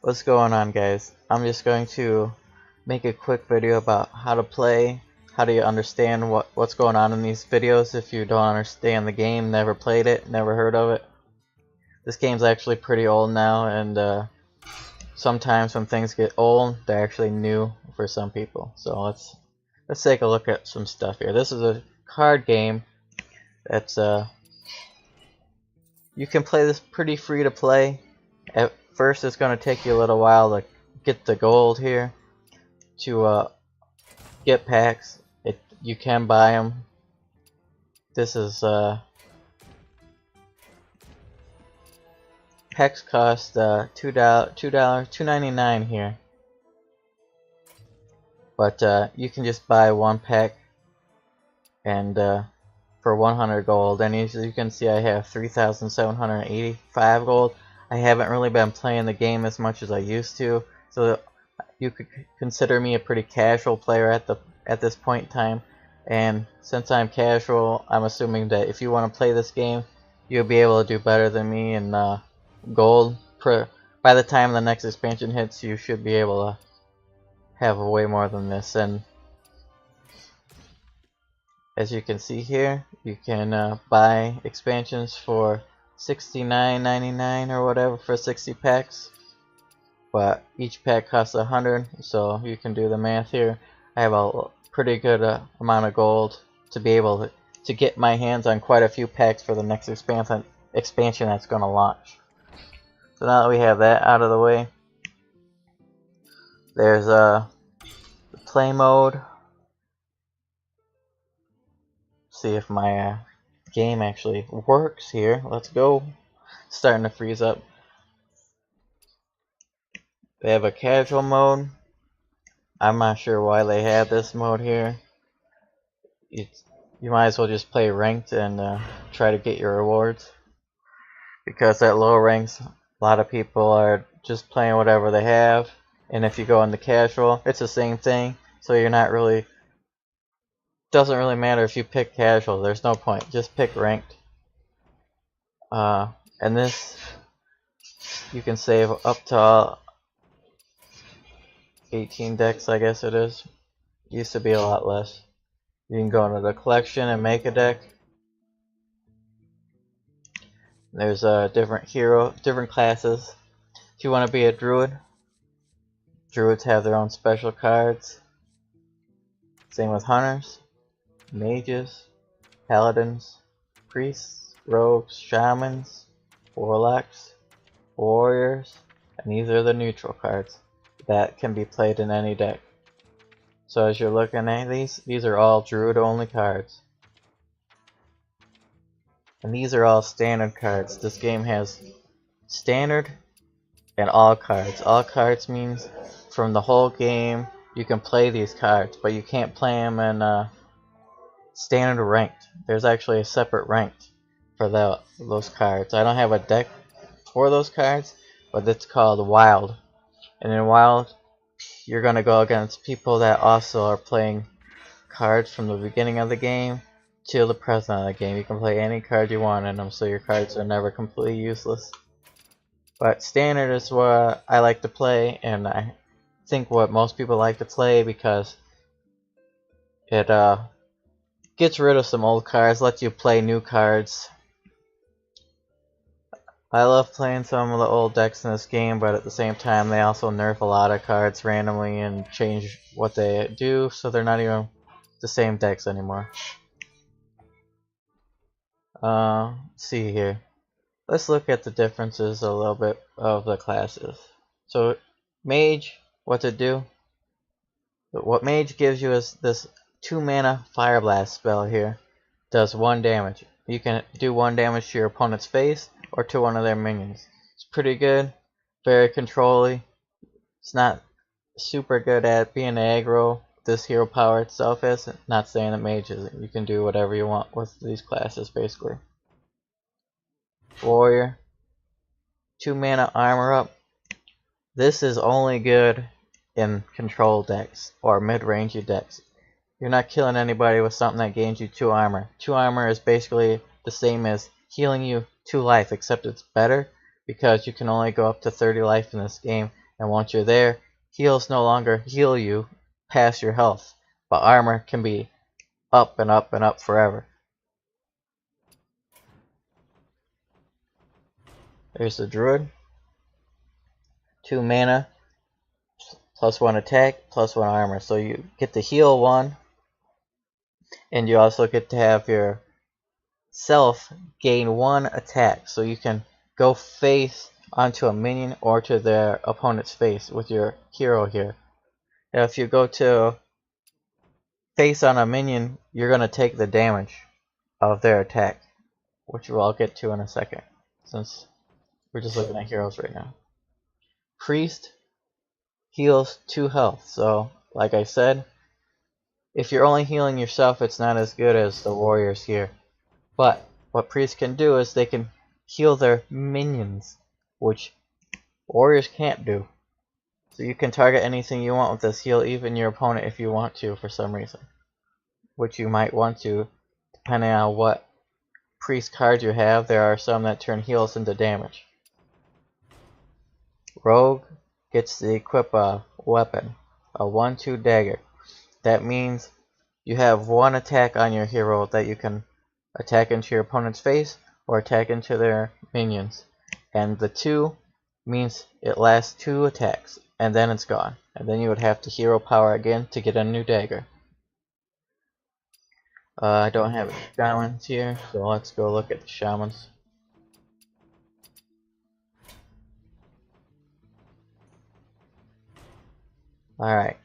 What's going on, guys? I'm just going to make a quick video about how to play, how do you understand what's going on in these videos if you don't understand the game, never played it, never heard of it. This game's actually pretty old now, and sometimes when things get old, they're actually new for some people. So let's take a look at some stuff here. This is a card game that's you can play this pretty free to play. At first it's going to take you a little while to get the gold here to get packs. You can buy them. This is packs cost $2.99 here, but you can just buy one pack and for 100 gold. And as you can see, I have 3,785 gold. I haven't really been playing the game as much as I used to, so you could consider me a pretty casual player at this point in time. And since I'm casual, I'm assuming that if you want to play this game, you'll be able to do better than me in gold. By the time the next expansion hits, you should be able to have way more than this. And as you can see here, you can buy expansions for $69.99 or whatever for 60 packs, but each pack costs 100, so you can do the math here. I have a pretty good amount of gold to be able to get my hands on quite a few packs for the next expansion that's going to launch. So now that we have that out of the way, there's the play mode. See if my game actually works here. Let's go. Starting to freeze up. They have a casual mode. I'm not sure why they have this mode here. You might as well just play ranked and try to get your rewards, because at low ranks a lot of people are just playing whatever they have, and if you go into casual, it's the same thing. So you're not really, doesn't really matter if you pick casual. There's no point. Just pick ranked. And this, you can save up to 18 decks, I guess it is. Used to be a lot less. You can go into the collection and make a deck. There's different classes. If you want to be a druid, druids have their own special cards. Same with hunters, mages, paladins, priests, rogues, shamans, warlocks, warriors, and these are the neutral cards that can be played in any deck. So as you're looking at these are all druid only cards. And these are all standard cards. This game has standard and all cards. All cards means from the whole game you can play these cards, but you can't play them in standard or ranked. There's actually a separate ranked for those cards. I don't have a deck for those cards, but it's called Wild. And in Wild, you're going to go against people that also are playing cards from the beginning of the game till the present of the game. You can play any card you want in them, so your cards are never completely useless. But standard is what I like to play, and I think what most people like to play, because it gets rid of some old cards, lets you play new cards. I love playing some of the old decks in this game, but at the same time they also nerf a lot of cards randomly and change what they do, so they're not even the same decks anymore. Let's see here. Let's look at the differences a little bit of the classes. So mage, what to do? What mage gives you is this 2 mana fire blast spell here. Does 1 damage. You can do 1 damage to your opponent's face or to one of their minions. It's pretty good, very controlly. It's not super good at being aggro. This hero power itself is. Not saying that mage isn't. You can do whatever you want with these classes basically. Warrior, 2 mana armor up. This is only good in control decks or mid-range decks. You're not killing anybody with something that gains you 2 armor. 2 armor is basically the same as healing you 2 life, except it's better because you can only go up to 30 life in this game, And once you're there, heals no longer heal you past your health, but armor can be up and up and up forever. There's the druid. 2 mana, +1 attack, +1 armor. So you get to heal 1, and you also get to have your self gain 1 attack. So you can go face onto a minion or to their opponent's face with your hero here. Now if you go to face on a minion, you're going to take the damage of their attack, which I'll get to in a second, since we're just looking at heroes right now. Priest heals 2 health, so like I said, if you're only healing yourself, it's not as good as the warriors here. But what priests can do is they can heal their minions, which warriors can't do. So you can target anything you want with this heal, even your opponent if you want to for some reason, which you might want to depending on what priest cards you have. There are some that turn heals into damage. Rogue gets to equip a weapon, a 1/2 dagger. That means you have 1 attack on your hero that you can attack into your opponent's face or attack into their minions. And the 2 means it lasts 2 attacks and then it's gone. And then you would have to hero power again to get a new dagger. I don't have shamans here, so let's go look at the shamans. Alright,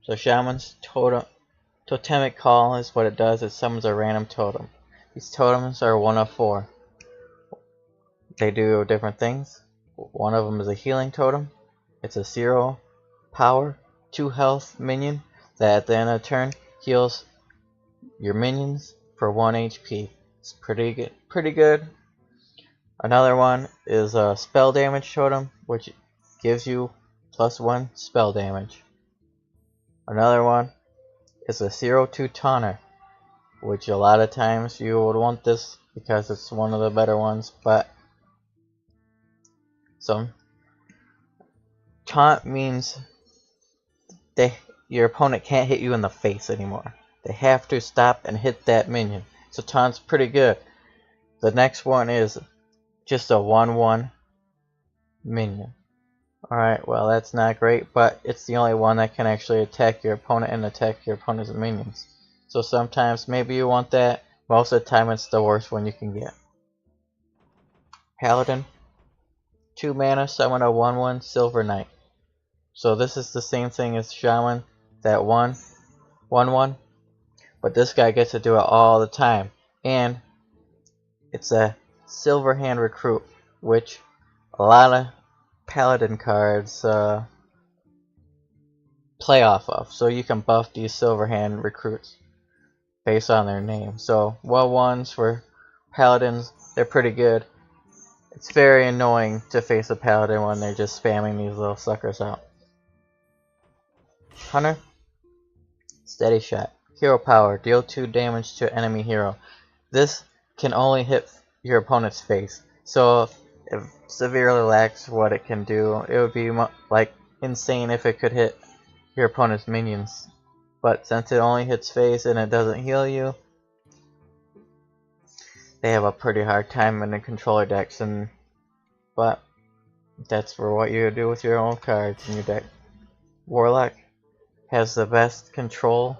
so shaman's totemic call is what it does. It summons a random totem. These totems are 1 of 4. They do different things. One of them is a healing totem. It's a 0 power, 2 health minion that at the end of the turn heals your minions for 1 HP. It's pretty good. Another one is a spell damage totem, which gives you +1 spell damage. Another one is a 0/2 taunter, which a lot of times you would want this because it's one of the better ones, but some taunt means your opponent can't hit you in the face anymore. They have to stop and hit that minion. So taunt's pretty good. The next one is just a 1/1 minion. Alright, well that's not great, but it's the only one that can actually attack your opponent and attack your opponent's minions. So sometimes maybe you want that. Most of the time it's the worst one you can get. Paladin, 2 mana, summon a 1/1 Silver Knight. So this is the same thing as Shaman, that 1/1, but this guy gets to do it all the time. And it's a Silver Hand recruit, which a lot of Paladin cards play off of. So you can buff these Silver Hand recruits based on their name. So 1/1s for Paladins, they're pretty good. It's very annoying to face a Paladin when they're just spamming these little suckers out. Hunter, steady shot, hero power, deal 2 damage to enemy hero. This can only hit your opponent's face, so it severely lacks what it can do. It would be like insane if it could hit your opponent's minions, but since it only hits face and it doesn't heal you, they have a pretty hard time in the controller decks. But that's for what you do with your own cards in your deck. Warlock has the best control.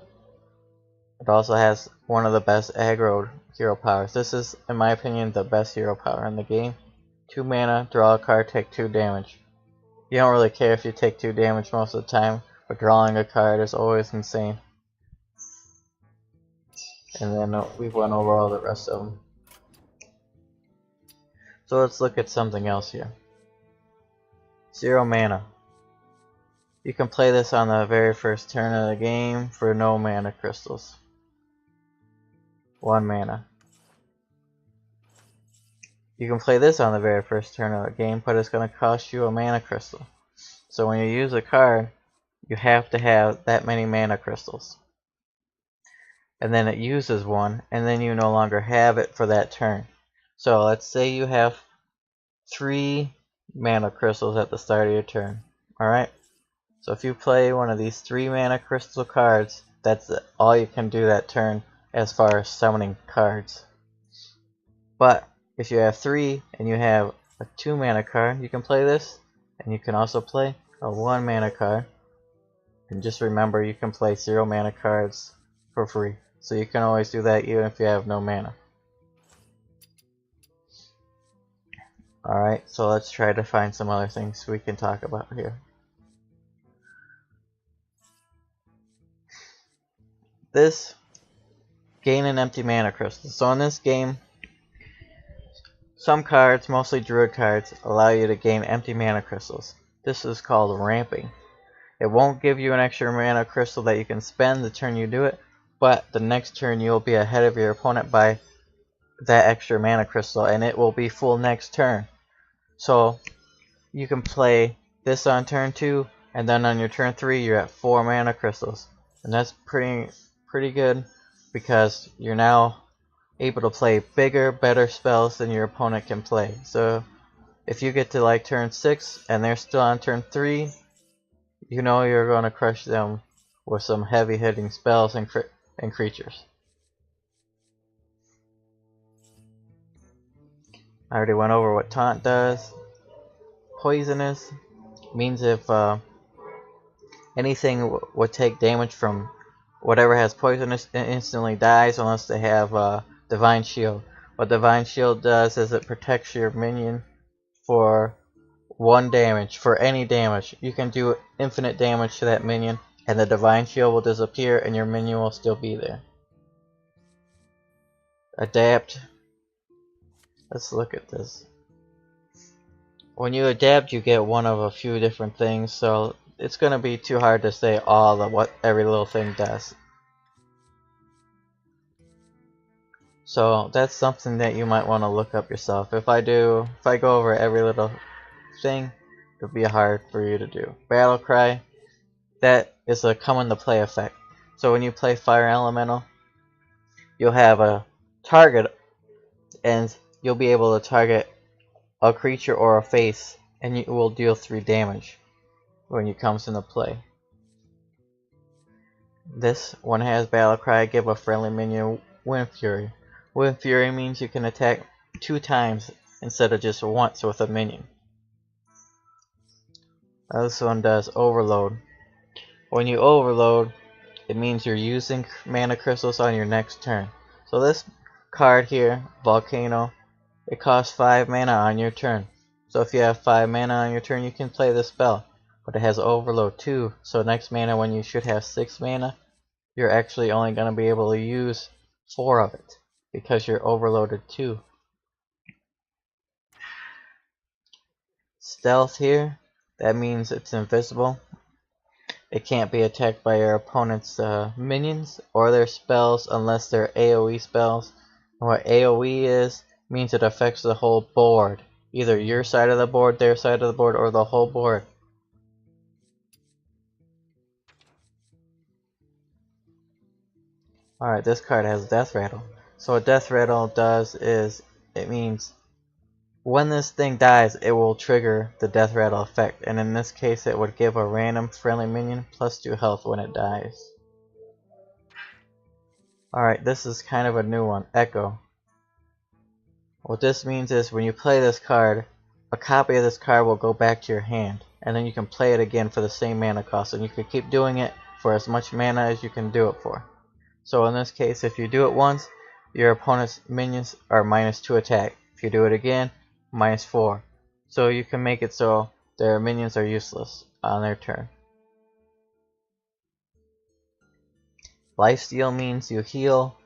It also has one of the best aggro hero powers. This is, in my opinion, the best hero power in the game. 2 mana, draw a card, take 2 damage. You don't really care if you take 2 damage most of the time, but drawing a card is always insane. And then we went over all the rest of them. So let's look at something else here. 0 mana. You can play this on the very first turn of the game for no mana crystals. 1 mana. You can play this on the very first turn of the game, but it's going to cost you a mana crystal. So when you use a card, you have to have that many mana crystals. And then it uses one, and then you no longer have it for that turn. So let's say you have 3 mana crystals at the start of your turn. Alright, so if you play one of these 3 mana crystal cards, that's all you can do that turn as far as summoning cards. But if you have 3 and you have a 2 mana card, you can play this, and you can also play a 1 mana card. And just remember, you can play 0 mana cards for free. So you can always do that even if you have no mana. Alright, so let's try to find some other things we can talk about here. This, gain an empty mana crystal. So in this game, some cards, mostly druid cards, allow you to gain empty mana crystals. This is called ramping. It won't give you an extra mana crystal that you can spend the turn you do it, but the next turn you'll be ahead of your opponent by that extra mana crystal, and it will be full next turn. So you can play this on turn 2, and then on your turn 3 you're at 4 mana crystals. And that's pretty good, because you're now able to play bigger, better spells than your opponent can play. So if you get to like turn 6 and they're still on turn 3, you know you're going to crush them with some heavy hitting spells and creatures. I already went over what taunt does. Poisonous means if anything would take damage from whatever has poisonous, it instantly dies unless they have divine shield. What divine shield does is it protects your minion for 1 damage. For any damage, you can do infinite damage to that minion, and the divine shield will disappear and your minion will still be there. Adapt. Let's look at this. When you adapt, you get one of a few different things, so it's gonna be too hard to say all of what every little thing does. So that's something that you might want to look up yourself. If I go over every little thing, it'll be hard for you to do. Battle Cry, that is a come into play effect. So when you play Fire Elemental, you'll have a target, and you'll be able to target a creature or a face, and you will deal 3 damage when it comes into play. This one has Battle Cry, give a friendly minion Wind Fury. Wind Fury means you can attack 2 times instead of just once with a minion. This one does Overload. When you overload, it means you're using mana crystals on your next turn. So this card here, Volcano, it costs 5 mana on your turn. So if you have 5 mana on your turn, you can play this spell. But it has Overload too, so next mana when you should have 6 mana, you're actually only going to be able to use 4 of it, because you're overloaded too. Stealth here, that means it's invisible. It can't be attacked by your opponent's minions or their spells unless they're AoE spells. And what AoE is, means it affects the whole board. Either your side of the board, their side of the board, or the whole board. Alright, this card has Death Rattle. So what Death Rattle does is, it means when this thing dies, it will trigger the Death Rattle effect. And in this case, it would give a random friendly minion +2 health when it dies. Alright, this is kind of a new one, Echo. What this means is when you play this card, a copy of this card will go back to your hand. And then you can play it again for the same mana cost. And you can keep doing it for as much mana as you can do it for. So in this case, if you do it once, your opponent's minions are -2 attack. If you do it again, -4. So you can make it so their minions are useless on their turn. Lifesteal means you heal,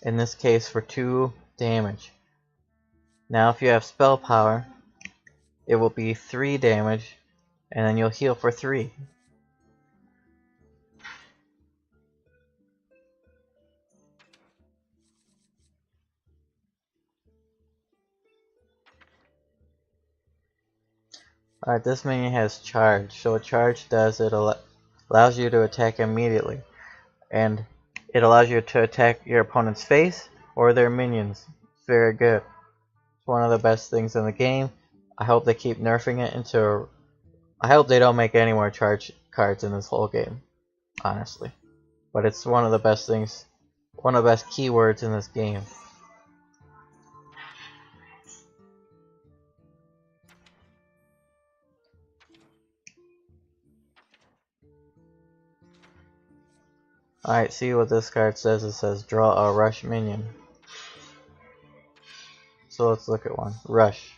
in this case for 2 damage. Now if you have spell power, it will be 3 damage, and then you'll heal for 3. Alright, this minion has charge. So what charge does, it allows you to attack immediately. And it allows you to attack your opponent's face or their minions. Very good. It's one of the best things in the game. I hope they keep nerfing it into I hope they don't make any more charge cards in this whole game, honestly. But it's one of the best things, one of the best keywords in this game. Alright, see what this card says. It says draw a rush minion. So let's look at one. Rush.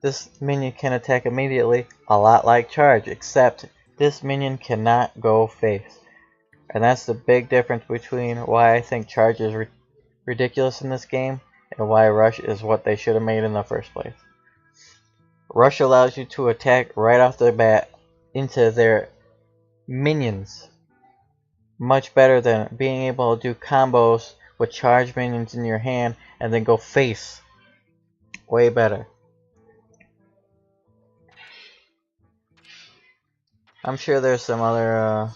This minion can attack immediately, a lot like charge, except this minion cannot go face. And that's the big difference between why I think charge is ridiculous in this game and why rush is what they should have made in the first place. Rush allows you to attack right off the bat into their minions. Much better than being able to do combos with charge minions in your hand and then go face. Way better. I'm sure there's some other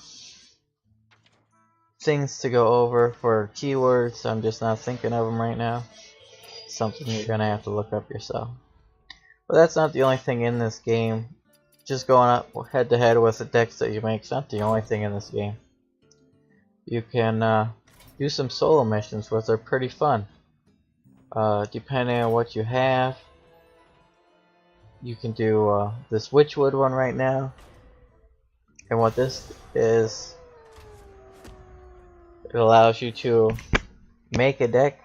things to go over for keywords. I'm just not thinking of them right now. Something you're gonna have to look up yourself. But that's not the only thing in this game. Just going up head to head with the decks that you make is not the only thing in this game. You can do some solo missions, which are pretty fun. Depending on what you have, you can do this Witchwood one right now. And what this is, it allows you to make a deck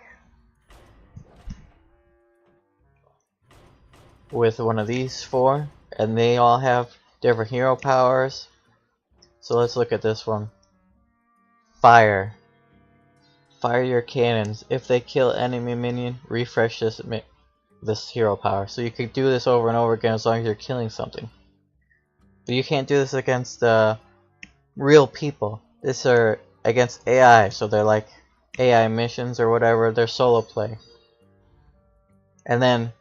with one of these four, and they all have different hero powers. So let's look at this one. Fire. Fire your cannons. If they kill enemy minion, refresh this hero power. So you could do this over and over again as long as you're killing something. But you can't do this against real people. These are against AI, so they're like AI missions or whatever. They're solo play. And then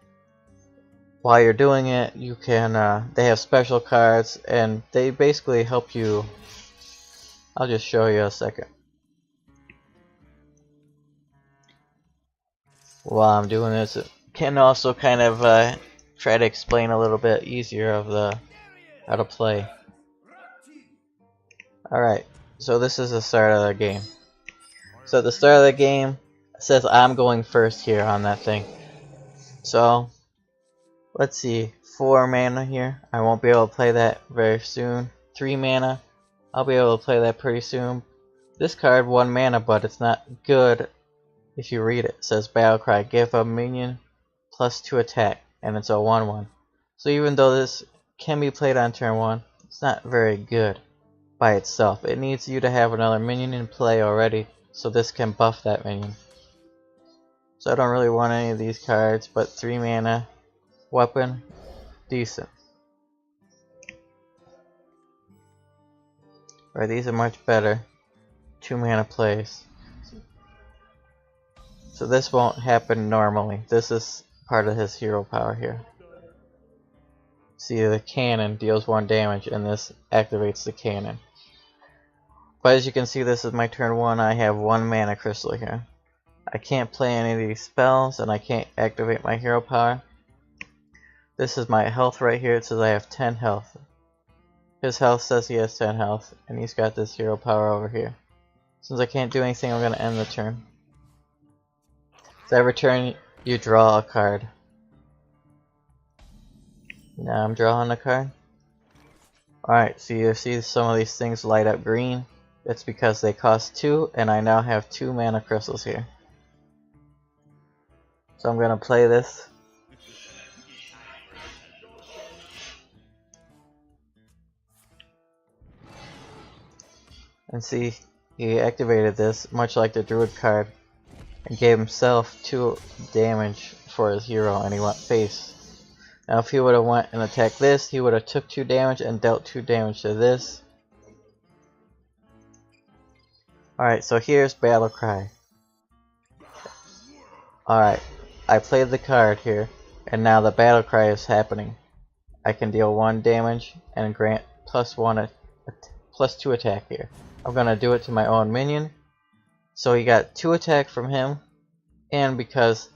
while you're doing it, you can they have special cards, and they basically help you. I'll just show you a second. While I'm doing this, it can also kind of try to explain a little bit easier of how to play. Alright, so this is the start of the game. So at the start of the game, it says I'm going first here on that thing. So let's see, 4 mana here. I won't be able to play that very soon. 3 mana. I'll be able to play that pretty soon. This card 1 mana, but it's not good if you read it. It says Battle Cry, give a minion +2 attack, and it's a 1/1. So even though this can be played on turn 1, it's not very good by itself. It needs you to have another minion in play already, so this can buff that minion. So I don't really want any of these cards, but 3 mana weapon, decent. Alright, these are much better. 2 mana plays. So this won't happen normally. This is part of his hero power here. See, the cannon deals 1 damage, and this activates the cannon. But as you can see, this is my turn 1. I have 1 mana crystal here. I can't play any of these spells, and I can't activate my hero power. This is my health right here. It says I have 10 health. His health says he has 10 health, and he's got this hero power over here. Since I can't do anything, I'm going to end the turn. So every turn you draw a card. Now I'm drawing a card. Alright, so you see some of these things light up green. It's because they cost 2, and I now have 2 mana crystals here. So I'm going to play this. And see, he activated this, much like the druid card, and gave himself 2 damage for his hero, and he went face. Now if he would have went and attacked this, he would have took 2 damage and dealt 2 damage to this. Alright, so here's Battle Cry. Alright, I played the card here, and now the Battle Cry is happening. I can deal 1 damage and grant +2 attack here. I'm gonna do it to my own minion. So he got 2 attack from him, and because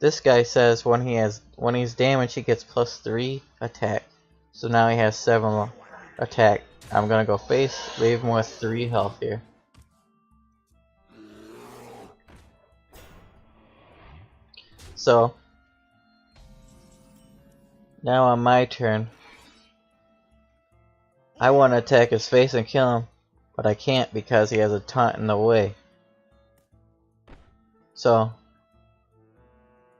this guy says when he's damaged he gets +3 attack. So now he has 7 attack. I'm gonna go face, leave him with 3 health here. So now on my turn, I want to attack his face and kill him, but I can't because he has a taunt in the way. So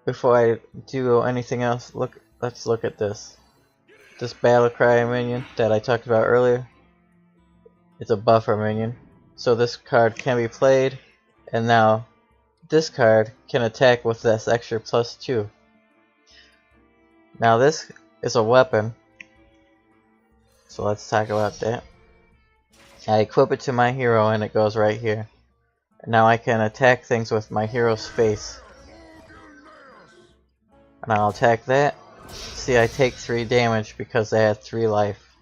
before I do anything else, let's look at this. This battle cry minion that I talked about earlier, it's a buffer minion. So this card can be played, and now this card can attack with this extra +2. Now this is a weapon, so let's talk about that. I equip it to my hero and it goes right here. Now I can attack things with my hero's face. And I'll attack that. See, I take 3 damage because I had 3 life.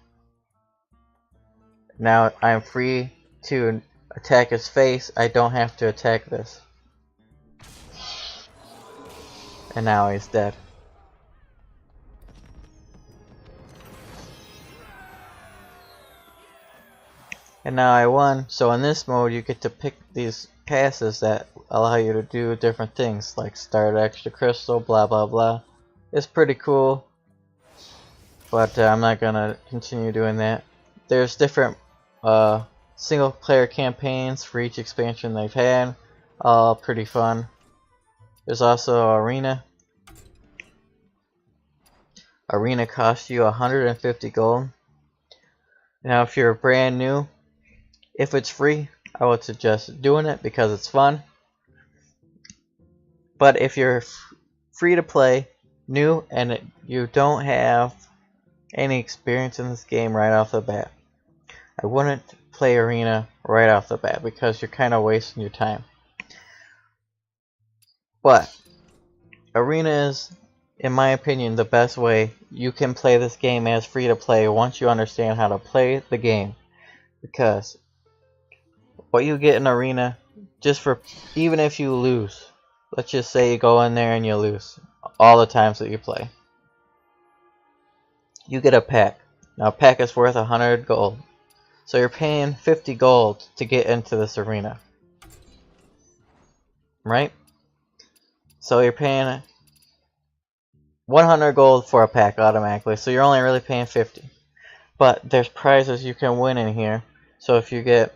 Now I'm free to attack his face. I don't have to attack this. And now he's dead. And now I won. So in this mode you get to pick these passes that allow you to do different things, like start extra crystal, blah blah blah. It's pretty cool, but I'm not gonna continue doing that. There's different single player campaigns for each expansion they've had, all pretty fun. There's also Arena. Arena costs you 150 gold. Now if you're brand new, if it's free, I would suggest doing it because it's fun. But if you're free to play, new, and you don't have any experience in this game right off the bat, I wouldn't play Arena right off the bat because you're kind of wasting your time. But Arena is, in my opinion, the best way you can play this game as free to play once you understand how to play the game. Because what you get in Arena, just for, even if you lose, let's just say you go in there and you lose all the times that you play, you get a pack. Now a pack is worth 100 gold. So you're paying 50 gold to get into this arena. Right? So you're paying 100 gold for a pack automatically. So you're only really paying 50. But there's prizes you can win in here. So if you get,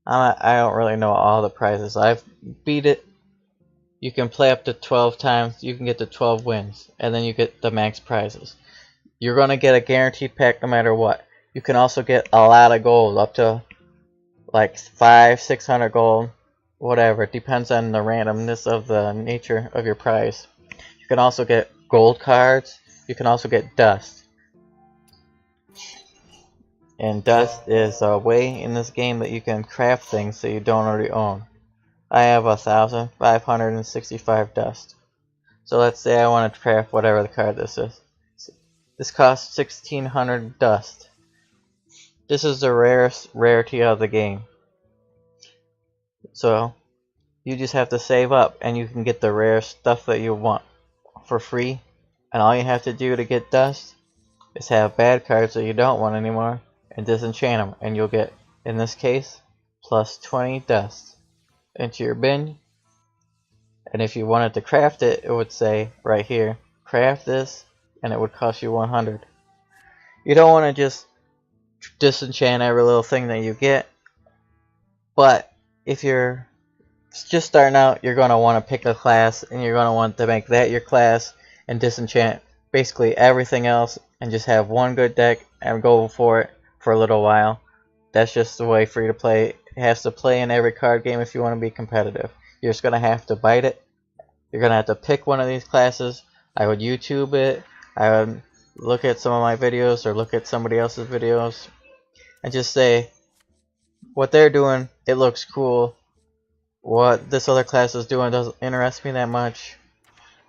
I don't really know all the prizes. I've beat it. You can play up to 12 times. You can get to 12 wins. And then you get the max prizes. You're going to get a guaranteed pack no matter what. You can also get a lot of gold, up to like 500-600 gold, whatever. It depends on the randomness of the nature of your prize. You can also get gold cards. You can also get dust. And dust is a way in this game that you can craft things that you don't already own. I have 1,565 dust. So let's say I want to craft whatever the card this is. This costs 1,600 dust. This is the rarest rarity of the game. So you just have to save up and you can get the rare stuff that you want for free. And all you have to do to get dust is have bad cards that you don't want anymore and disenchant them. And you'll get, in this case, plus 20 dust into your bin. And if you wanted to craft it, it would say right here, craft this, and it would cost you 100. You don't want to just disenchant every little thing that you get, but if you're just starting out, you're going to want to pick a class, and you're going to want to make that your class and disenchant basically everything else and just have one good deck and go for it for a little while. That's just the way free to play. It has to play in every card game if you want to be competitive. You're just going to have to bite it. You're going to have to pick one of these classes. I would YouTube it. I would look at some of my videos or look at somebody else's videos and just say, what they're doing, it looks cool. What this other class is doing doesn't interest me that much.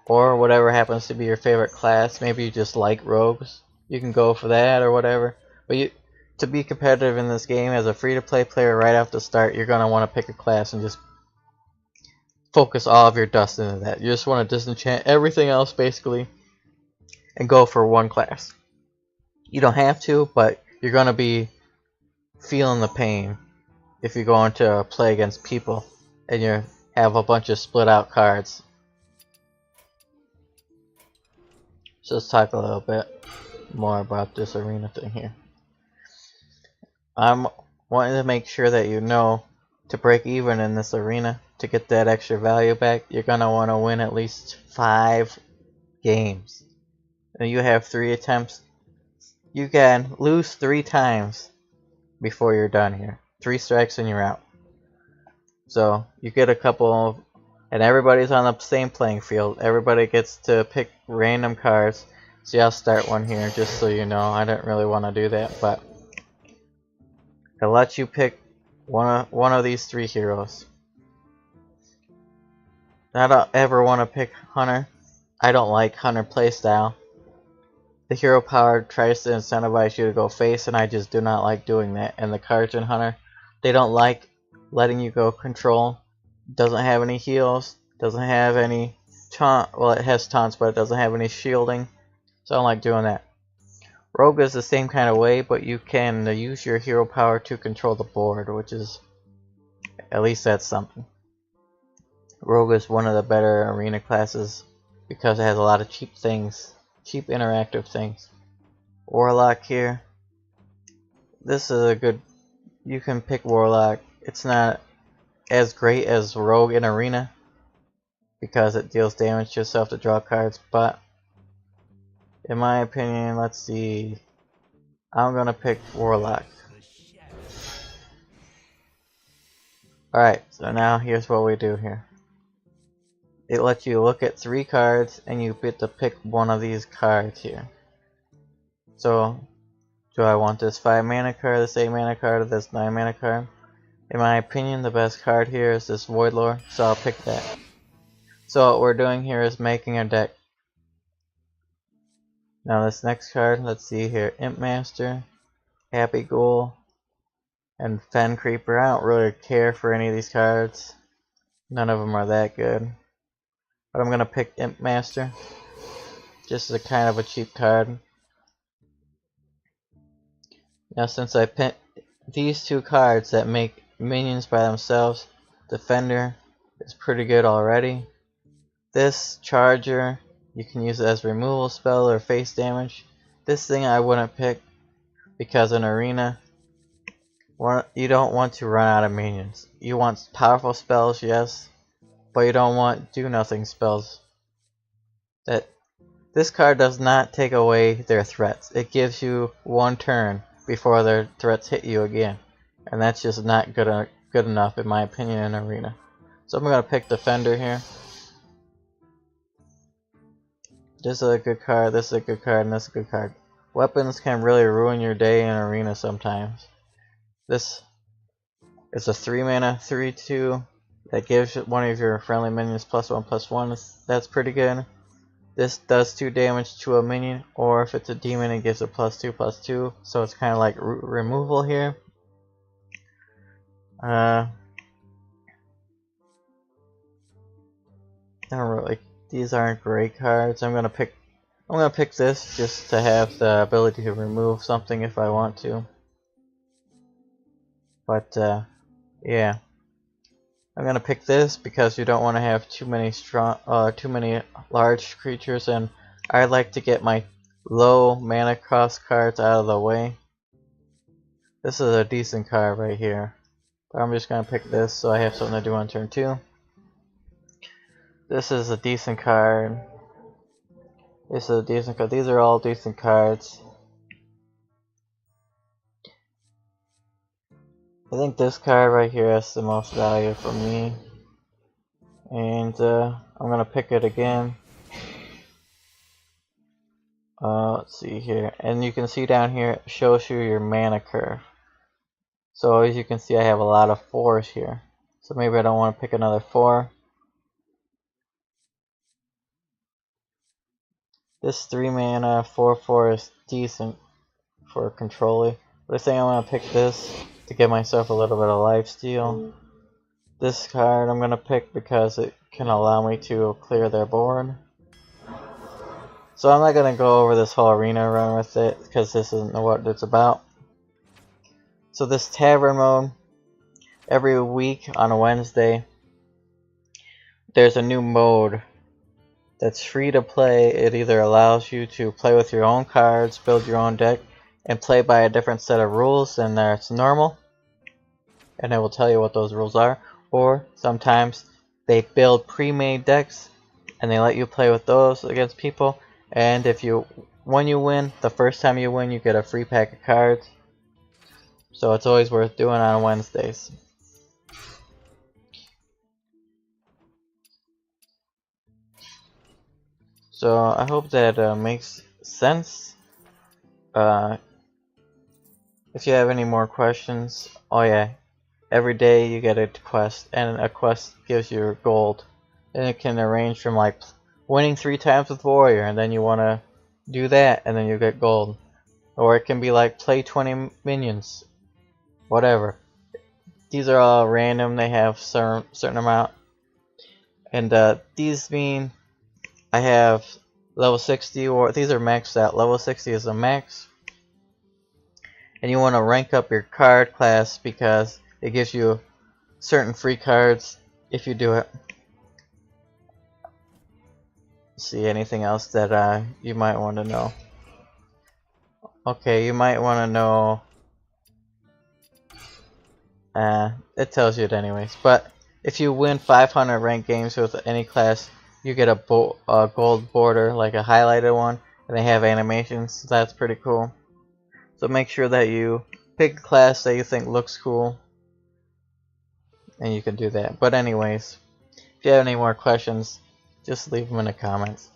Or whatever happens to be your favorite class. Maybe you just like rogues. You can go for that or whatever. But to be competitive in this game as a free-to-play player right off the start, you're going to want to pick a class and just focus all of your dust into that. You just want to disenchant everything else basically and go for one class. You don't have to, but you're gonna be feeling the pain if you go into play against people and you have a bunch of split out cards. So let's talk a little bit more about this arena thing here. I'm wanting to make sure that you know to break even in this arena, to get that extra value back, you're going to want to win at least 5 games. And you have 3 attempts. You can lose 3 times before you're done here. 3 strikes and you're out. So you get a couple of, and everybody's on the same playing field. Everybody gets to pick random cards. See, I'll start one here just so you know. I didn't really want to do that, but it lets you pick one of these 3 heroes. I don't ever want to pick Hunter. I don't like Hunter playstyle. The hero power tries to incentivize you to go face, and I just do not like doing that. And the cards in Hunter, they don't like letting you go control. Doesn't have any heals. Doesn't have any taunt. Well, it has taunts, but it doesn't have any shielding. So I don't like doing that. Rogue is the same kind of way, but you can use your hero power to control the board, which is, at least that's something. Rogue is one of the better arena classes because it has a lot of cheap things, cheap interactive things. Warlock here. This is a good, you can pick Warlock. It's not as great as Rogue in arena because it deals damage to yourself to draw cards, but in my opinion, let's see, I'm gonna pick Warlock. Alright, so now here's what we do here. It lets you look at 3 cards and you get to pick one of these cards here. So, do I want this 5 mana card, this 8 mana card, or this 9 mana card? In my opinion, the best card here is this Void Lore, so I'll pick that. So what we're doing here is making a deck. Now this next card, let's see here, Imp Master, Happy Ghoul, and Fen Creeper. I don't really care for any of these cards. None of them are that good. But I'm going to pick Imp Master. Just as a kind of a cheap card. Now since I picked these 2 cards that make minions by themselves, Defender is pretty good already. This Charger, you can use it as removal spell or face damage. This thing I wouldn't pick because in arena, you don't want to run out of minions. You want powerful spells, yes, but you don't want do nothing spells. This card does not take away their threats. It gives you 1 turn before their threats hit you again, and that's just not good enough in my opinion in arena. So I'm gonna pick Defender here. This is a good card, this is a good card, and this is a good card. Weapons can really ruin your day in arena sometimes. This is a 3 mana 3/2 that gives one of your friendly minions +1/+1. That's pretty good. This does 2 damage to a minion, or if it's a demon it gives a +2/+2, so it's kind of like removal here. I don't really, these aren't great cards. I'm gonna pick this just to have the ability to remove something if I want to. But yeah, I'm gonna pick this because you don't want to have too many large creatures, and I like to get my low mana cost cards out of the way. This is a decent card right here, but I'm just gonna pick this so I have something to do on turn 2. This is a decent card. This is a decent card. These are all decent cards. I think this card right here has the most value for me, and I'm gonna pick it again. Let's see here, and you can see down here it shows you your mana curve. So as you can see, I have a lot of 4s here, so maybe I don't want to pick another 4. This 3 mana 4/4 is decent for controlling, but I think I'm gonna pick this to give myself a little bit of lifesteal. This card I'm gonna pick because it can allow me to clear their board. So I'm not gonna go over this whole arena run with it because this isn't what it's about. So this tavern mode, every week on a Wednesday, there's a new mode that's free to play. It either allows you to play with your own cards, build your own deck, and play by a different set of rules than that's normal. And it will tell you what those rules are. Or sometimes they build pre-made decks and they let you play with those against people. And when you win, the first time you win, you get a free pack of cards. So it's always worth doing on Wednesdays. So I hope that makes sense. If you have any more questions, oh yeah, every day you get a quest, and a quest gives you gold. And it can range from like winning 3 times with Warrior, and then you want to do that, and then you get gold. Or it can be like play 20 minions, whatever. These are all random, they have certain amount. And these mean I have level 60, or these are maxed out. Level 60 is the max. And you want to rank up your card class because it gives you certain free cards if you do it. See anything else that you might want to know? Okay, you might want to know. It tells you it anyways. But if you win 500 ranked games with any class, you get a gold border, like a highlighted one, and they have animations. So that's pretty cool. So make sure that you pick a class that you think looks cool, and you can do that. But anyways, if you have any more questions, just leave them in the comments.